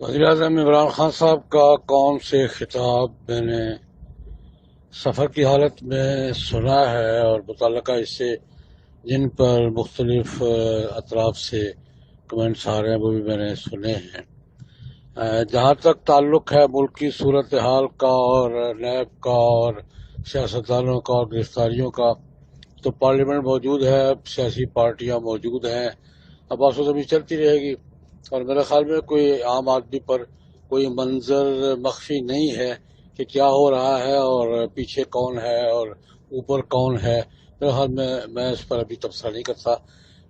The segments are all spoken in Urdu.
وزیراعظم عمران خان صاحب کا قوم سے خطاب میں نے سفر کی حالت میں سنا ہے اور متعلقہ اس سے جن پر مختلف اطراف سے کمنٹس آ رہے ہیں وہ بھی میں نے سنے ہیں۔ جہاں تک تعلق ہے ملک کی صورتحال کا اور نیب کا اور سیاستدانوں کا اور گرفتاریوں کا، تو پارلیمنٹ موجود ہے، سیاسی پارٹیاں موجود ہیں، اب بات بھی چلتی رہے گی۔ اور میرے خیال میں کوئی عام آدمی پر کوئی منظر مخفی نہیں ہے کہ کیا ہو رہا ہے اور پیچھے کون ہے اور اوپر کون ہے۔ میرے خیال میں اس پر ابھی تبصرہ نہیں کرتا،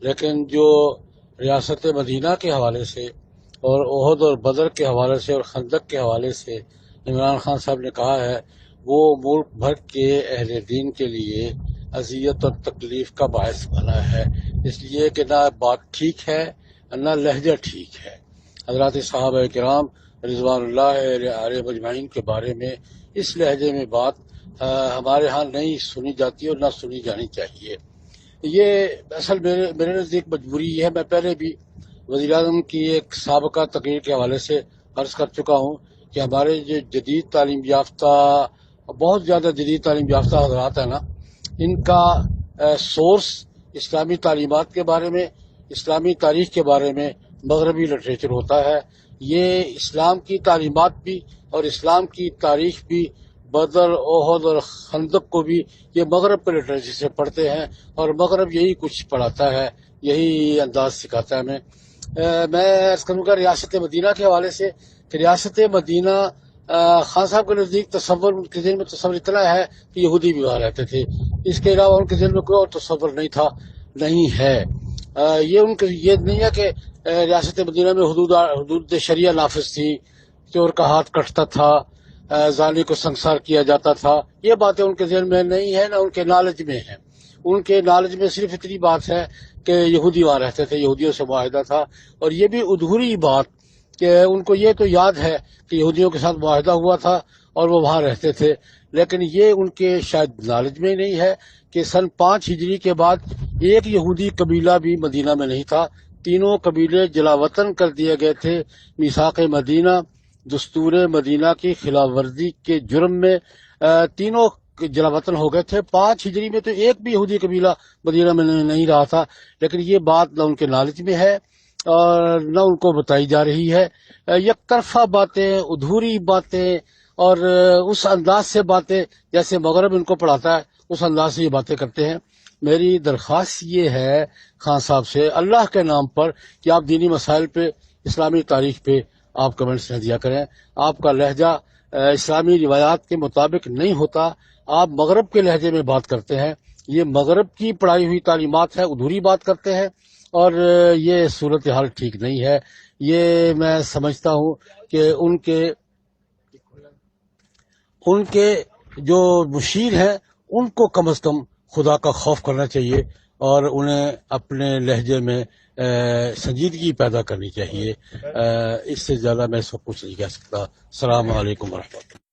لیکن جو ریاست مدینہ کے حوالے سے اور احد اور بدر کے حوالے سے اور خندق کے حوالے سے عمران خان صاحب نے کہا ہے، وہ ملک بھر کے اہل دین کے لیے اذیت اور تکلیف کا باعث بنا ہے، اس لیے کہ نہ بات ٹھیک ہے نہ لہجہ ٹھیک ہے۔ حضرات صحابہ کرام رضوان اللہ علیہ مجمعین کے بارے میں اس لہجے میں بات ہمارے ہاں نہیں سنی جاتی اور نہ سنی جانی چاہیے۔ یہ اصل میرے نزدیک مجبوری یہ ہے۔ میں پہلے بھی وزیراعظم کی ایک سابقہ تقریر کے حوالے سے عرض کر چکا ہوں کہ ہمارے جو جدید تعلیم یافتہ، بہت زیادہ جدید تعلیم یافتہ حضرات ہیں نا، ان کا سورس اسلامی تعلیمات کے بارے میں، اسلامی تاریخ کے بارے میں مغربی لٹریچر ہوتا ہے۔ یہ اسلام کی تعلیمات بھی اور اسلام کی تاریخ بھی، بدر، احد اور خندق کو بھی یہ مغرب کے لٹریچر سے پڑھتے ہیں اور مغرب یہی کچھ پڑھاتا ہے، یہی انداز سکھاتا ہے ہمیں۔ میں عرض کروں گا ریاست مدینہ کے حوالے سے کہ ریاست مدینہ خان صاحب کے نزدیک تصور، ان کے ذہن میں تصور اتنا ہے کہ یہودی بھی وہاں رہتے تھے، اس کے علاوہ ان کے ذہن میں کوئی اور تصور نہیں تھا، نہیں ہے۔ یہ ان کے یہ نہیں ہے کہ ریاست مدینہ میں حدود شریعہ نافذ تھی، چور کا ہاتھ کٹتا تھا، زانی کو سنسار کیا جاتا تھا، یہ باتیں ان کے ذہن میں نہیں ہے، نہ ان کے نالج میں ہے۔ ان کے نالج میں صرف اتنی بات ہے کہ یہودی وہاں رہتے تھے، یہودیوں سے معاہدہ تھا، اور یہ بھی ادھوری بات کہ ان کو یہ تو یاد ہے کہ یہودیوں کے ساتھ معاہدہ ہوا تھا اور وہ وہاں رہتے تھے، لیکن یہ ان کے شاید نالج میں نہیں ہے کہ سن 5 ہجری کے بعد ایک یہودی قبیلہ بھی مدینہ میں نہیں تھا، تینوں قبیلے جلا وطن کر دیے گئے تھے میثاق مدینہ، دستور مدینہ کی خلاف ورزی کے جرم میں، تینوں جلا وطن ہو گئے تھے۔ 5 ہجری میں تو ایک بھی یہودی قبیلہ مدینہ میں نہیں رہا تھا، لیکن یہ بات نہ ان کے نالج میں ہے اور نہ ان کو بتائی جا رہی ہے۔ یک طرفہ باتیں، ادھوری باتیں اور اس انداز سے باتیں جیسے مغرب ان کو پڑھاتا ہے، اس انداز سے یہ باتیں کرتے ہیں۔ میری درخواست یہ ہے خان صاحب سے اللہ کے نام پر کہ آپ دینی مسائل پہ، اسلامی تاریخ پہ آپ کمنٹس نہ دیا کریں۔ آپ کا لہجہ اسلامی روایات کے مطابق نہیں ہوتا، آپ مغرب کے لہجے میں بات کرتے ہیں، یہ مغرب کی پڑھائی ہوئی تعلیمات ہے، ادھوری بات کرتے ہیں، اور یہ صورتحال ٹھیک نہیں ہے۔ یہ میں سمجھتا ہوں کہ ان کے جو مشیر ہیں ان کو کم از کم خدا کا خوف کرنا چاہیے اور انہیں اپنے لہجے میں سنجیدگی پیدا کرنی چاہیے۔ اس سے زیادہ میں اس وقت کچھ نہیں کہہ سکتا۔ السلام علیکم ورحمۃ اللہ۔